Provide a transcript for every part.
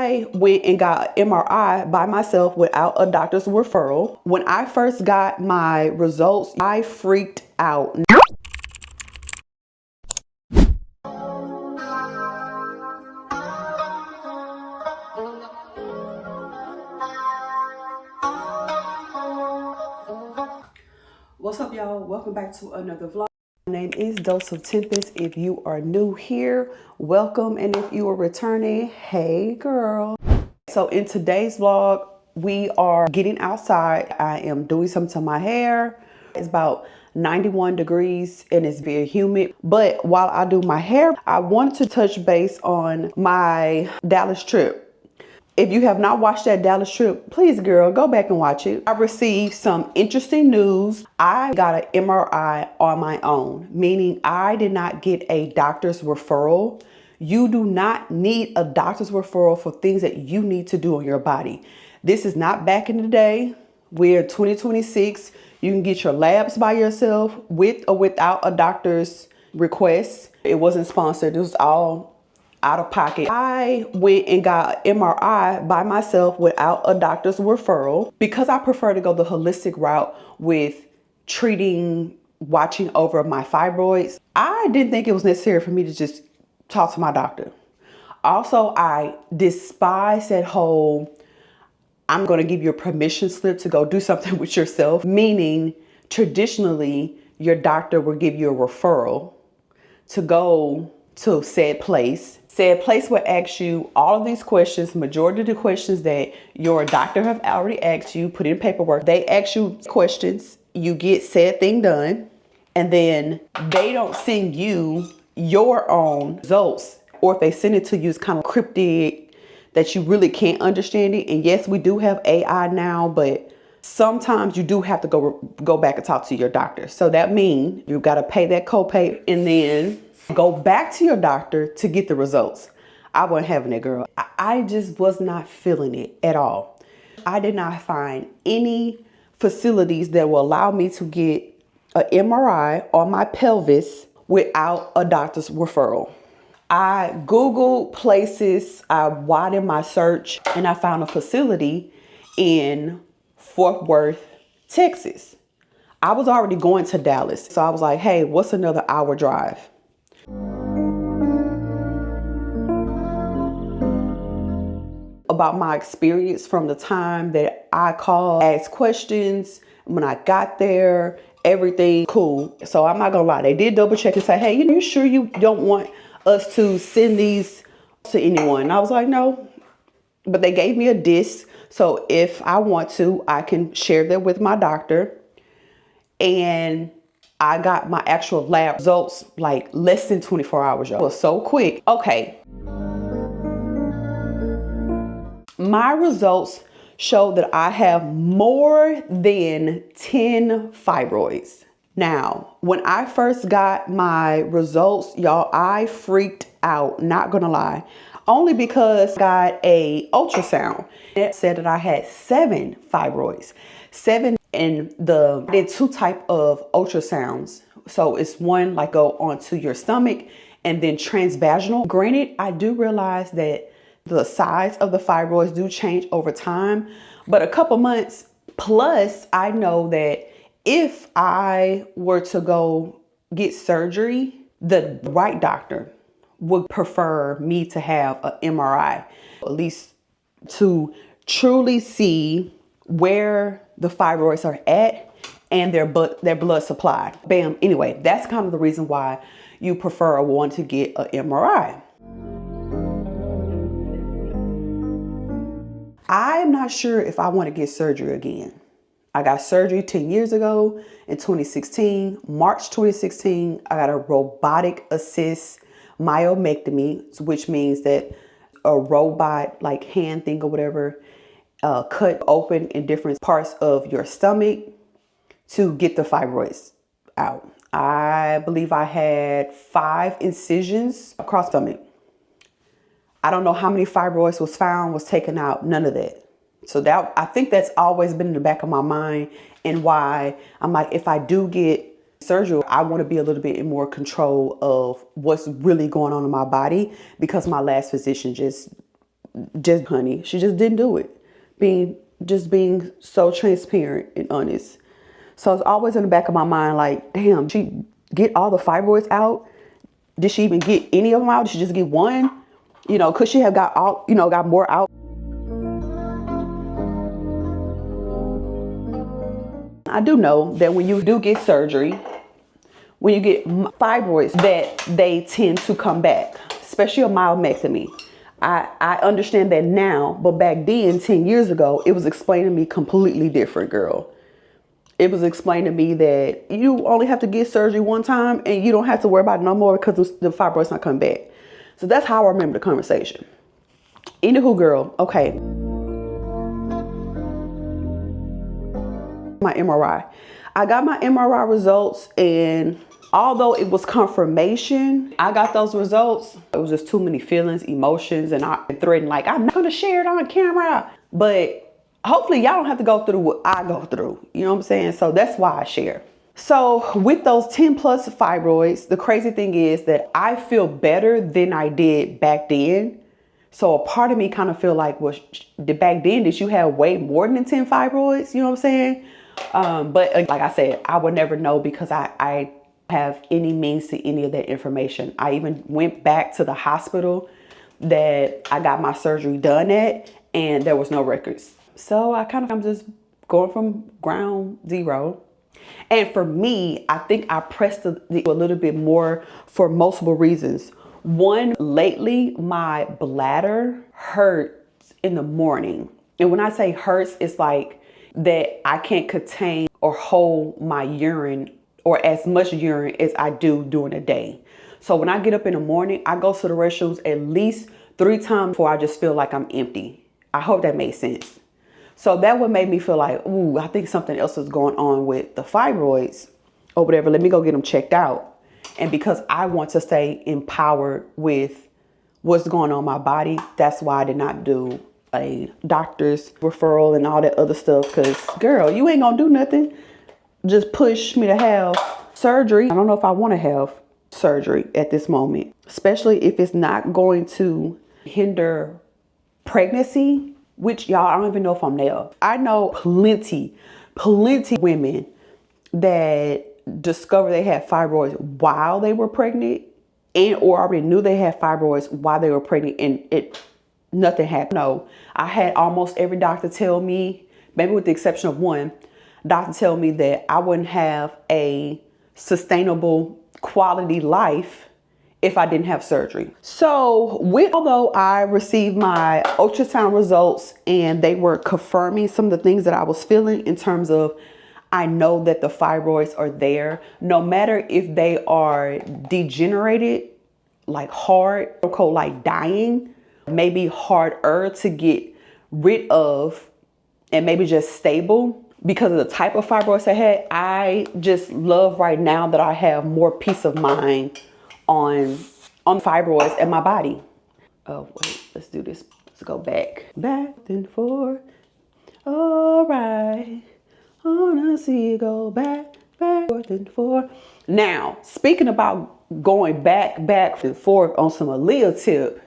I went and got MRI by myself without a doctor's referral. When I first got my results, I freaked out. What's up, y'all? Welcome back to another vlog. My name is Dose of Tempest. If you are new here, welcome. And if you are returning, hey girl. So in today's vlog, we are getting outside. I am doing something to my hair. It's about 91 degrees and it's very humid. But while I do my hair, I wanted to touch base on my Dallas trip. If you have not watched that Dallas trip, please, girl, go back and watch it. I received some interesting news. I got an MRI on my own, meaning I did not get a doctor's referral. You do not need a doctor's referral for things that you need to do on your body. This is not back in the day. We're 2026. You can get your labs by yourself with or without a doctor's request. It wasn't sponsored. It was all out of pocket. I went and got MRI by myself without a doctor's referral because I prefer to go the holistic route with watching over my fibroids. I didn't think it was necessary for me to just talk to my doctor. Also, I despise that whole, I'm going to give you a permission slip to go do something with yourself, meaning traditionally your doctor will give you a referral to go to said place. Said place will ask you all of these questions, majority of the questions that your doctor have already asked you, put in paperwork. They ask you questions, you get said thing done, and then they don't send you your own results. Or if they send it to you, it's kind of cryptic that you really can't understand it. And yes, we do have AI now, but sometimes you do have to go back and talk to your doctor. So that means you've got to pay that copay and then go back to your doctor to get the results. I wasn't having it, girl. I just was not feeling it at all. I did not find any facilities that will allow me to get an MRI on my pelvis without a doctor's referral. I Googled places, I widened my search, and I found a facility in Fort Worth, Texas. I was already going to Dallas, so I was like, hey, what's another hour drive? About my experience from the time that I called, asked questions, when I got there, everything cool. So I'm not gonna lie, they did double check and say, hey, you sure you don't want us to send these to anyone? And I was like, no, but they gave me a disc. So if I want to, I can share that with my doctor. And I got my actual lab results like less than 24 hours, y'all. It was so quick. Okay. My results show that I have more than 10 fibroids. Now, when I first got my results, y'all, I freaked out, not gonna lie. Only because I got a ultrasound. It said that I had 7 fibroids. 7 in the, did 2 type of ultrasounds. So it's one like go onto your stomach and then transvaginal. Granted, I do realize that the size of the fibroids do change over time, but a couple months plus, I know that if I were to go get surgery, the right doctor would prefer me to have an MRI, at least to truly see where the fibroids are at and their blood supply. Bam. Anyway, that's kind of the reason why you prefer one to get an MRI. I'm not sure if I want to get surgery again. I got surgery 10 years ago in 2016, March 2016. I got a robotic assist myomectomy, which means that a robot like hand thing or whatever cut open in different parts of your stomach to get the fibroids out. I believe I had 5 incisions across the stomach. I don't know how many fibroids was found, was taken out, none of that. So that, I think that's always been in the back of my mind, and why I'm like, if I do get surgery, I want to be a little bit in more control of what's really going on in my body, because my last physician just just honey, she just didn't do it. Being so transparent and honest. So it's always in the back of my mind, like, damn, she get all the fibroids out? Did she even get any of them out? Did she just get one? You know, could she have got all, got more out? I do know that when you do get surgery, when you get fibroids, that they tend to come back, especially a myomectomy. I understand that now, but back then, 10 years ago, it was explained to me completely different, girl. It was explained to me that you only have to get surgery one time and you don't have to worry about it no more because the fibroid's not coming back. So that's how I remember the conversation. Anywho, girl, okay. My MRI. I got my MRI results, and although it was confirmation, I got those results. It was just too many feelings, emotions, and I threatened, like, I'm not gonna share it on camera. But hopefully y'all don't have to go through what I go through. You know what I'm saying? So that's why I share. So with those 10 plus fibroids, the crazy thing is that I feel better than I did back then. So a part of me kind of feel like, well, back then, did you have way more than 10 fibroids? You know what I'm saying? But like I said, I would never know because I have any means to any of that information. I even went back to the hospital that I got my surgery done at, and there was no records. So I'm just going from ground zero. And for me, I think I pressed a little bit more for multiple reasons. One, lately, my bladder hurts in the morning. And when I say hurts, it's like that I can't contain or hold my urine or as much urine as I do during the day. So when I get up in the morning, I go to the restrooms at least 3 times before I just feel like I'm empty. I hope that made sense. So that would make me feel like, ooh, I think something else is going on with the fibroids or whatever. Let me go get them checked out. And because I want to stay empowered with what's going on in my body, that's why I did not do a doctor's referral and all that other stuff. Because, girl, you ain't gonna do nothing. Just push me to have surgery. I don't know if I want to have surgery at this moment, especially if it's not going to hinder pregnancy, which y'all, I don't even know if I'm there. I know plenty women that discovered they had fibroids while they were pregnant and or already knew they had fibroids while they were pregnant, and nothing happened. No, I had almost every doctor tell me, maybe with the exception of one, doctor tell me that I wouldn't have a sustainable quality life if I didn't have surgery. So although I received my ultrasound results and they were confirming some of the things that I was feeling in terms of, I know that the fibroids are there, no matter if they are degenerated, like hard, or like dying, maybe harder to get rid of, and maybe just stable because of the type of fibroids I had. I just love right now that I have more peace of mind on fibroids in my body. Oh, wait, let's do this. Let's go back and forth. All right. I wanna see you go back, forth and forth. Now, speaking about going back and forth on some Aaliyah tip,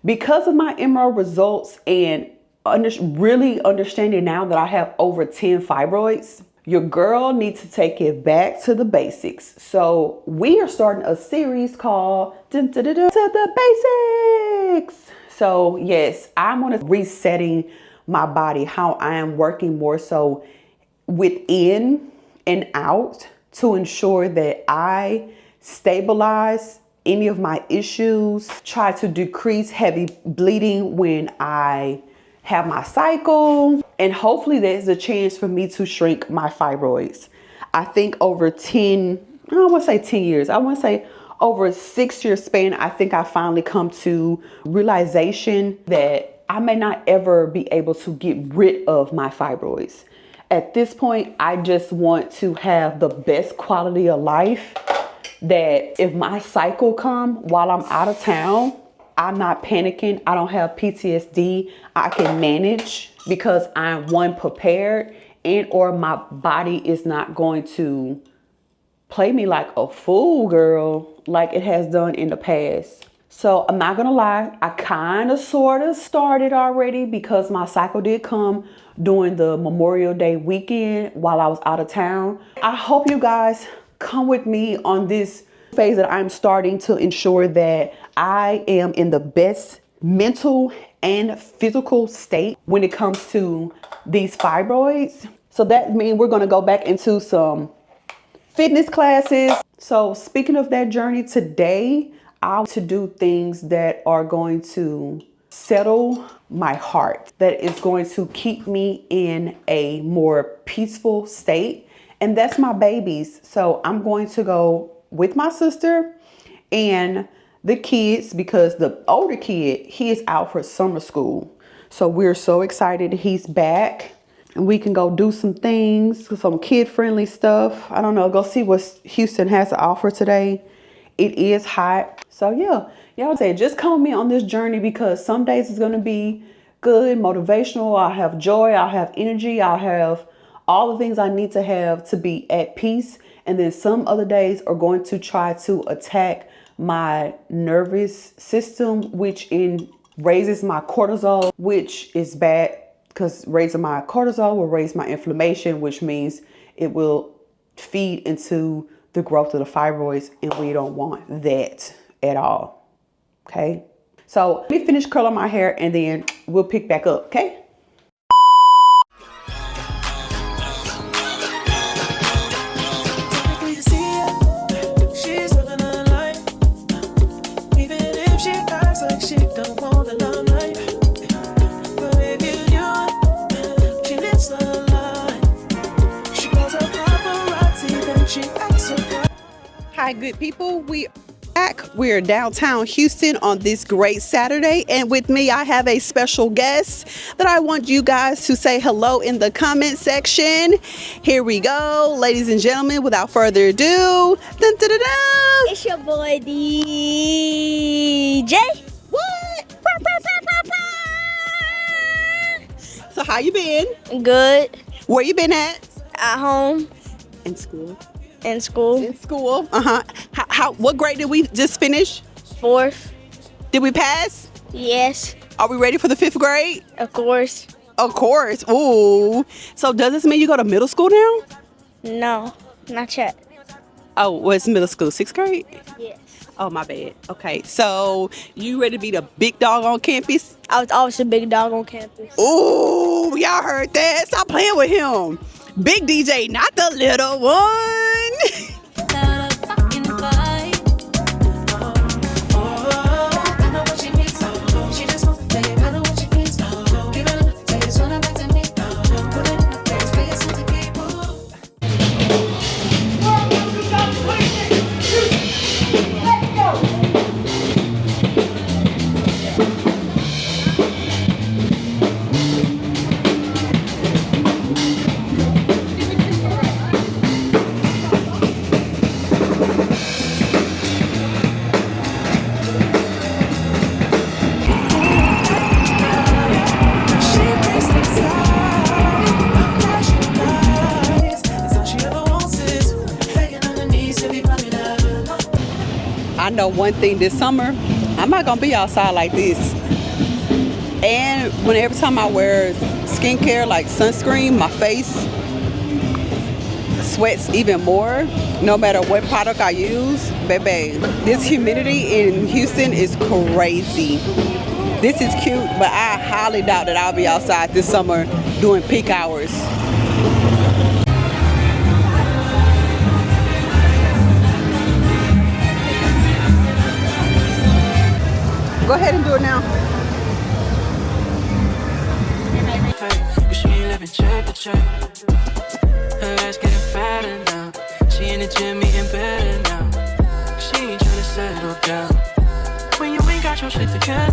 because of my MRI results and really understanding now that I have over 10 fibroids, your girl needs to take it back to the basics. So we are starting a series called To the Basics. So yes, I'm gonna resetting my body, how I am working more so within and out to ensure that I stabilize any of my issues, try to decrease heavy bleeding when I have my cycle, and hopefully there's a chance for me to shrink my fibroids. I think over 10, I don't want to say 10 years, I want to say over a 6-year span, I think I finally come to realization that I may not ever be able to get rid of my fibroids. At this point, I just want to have the best quality of life, that if my cycle come while I'm out of town, I'm not panicking. I don't have PTSD. I can manage because I'm prepared, and or my body is not going to play me like a fool, girl, like it has done in the past. So I'm not gonna lie, I kind of sort of started already because my cycle did come during the Memorial Day weekend while I was out of town. I hope you guys come with me on this phase that I'm starting to ensure that I am in the best mental and physical state when it comes to these fibroids. So that means we're gonna go back into some fitness classes. So speaking of that journey today, I want to do things that are going to settle my heart, that is going to keep me in a more peaceful state. And that's my babies. So I'm going to go with my sister and the kids because the older kid, he is out for summer school. So we're so excited he's back. And we can go do some things, some kid-friendly stuff. I don't know, go see what Houston has to offer today. It is hot. So yeah, y'all say, just come with me on this journey because some days it's gonna be good, motivational. I'll have joy, I'll have energy, I'll have all the things I need to have to be at peace. And then some other days are going to try to attack my nervous system, which raises my cortisol, which is bad. Because raising my cortisol will raise my inflammation, which means it will feed into the growth of the fibroids, and we don't want that at all. Okay, so let me finish curling my hair and then we'll pick back up. Okay. Hi, good people. We are back. We're downtown Houston on this great Saturday. And with me, I have a special guest that I want you guys to say hello in the comment section. Here we go. Ladies and gentlemen, without further ado, dun, dun, dun, dun. It's your boy DJ. What? So how you been? Good. Where you been at? At home. In school. In school. In school. How? What grade did we just finish? 4th. Did we pass? Yes. Are we ready for the 5th grade? Of course. Of course. Ooh. So does this mean you go to middle school now? No, not yet. Oh, what's middle school? 6th grade? Yes. Oh, my bad. Okay. So you ready to be the big dog on campus? I was always a big dog on campus. Ooh, y'all heard that? Stop playing with him. Big DJ, not the little one. I know one thing this summer, I'm not gonna be outside like this. And every time I wear skincare like sunscreen, my face sweats even more, no matter what product I use. Baby, this humidity in Houston is crazy. This is cute, but I highly doubt that I'll be outside this summer during peak hours. Go ahead and do it now. She ain't living check to check. Her ass getting fatter now. She in the gym eating better now. She ain't tryna settle down. When you ain't got your shit together.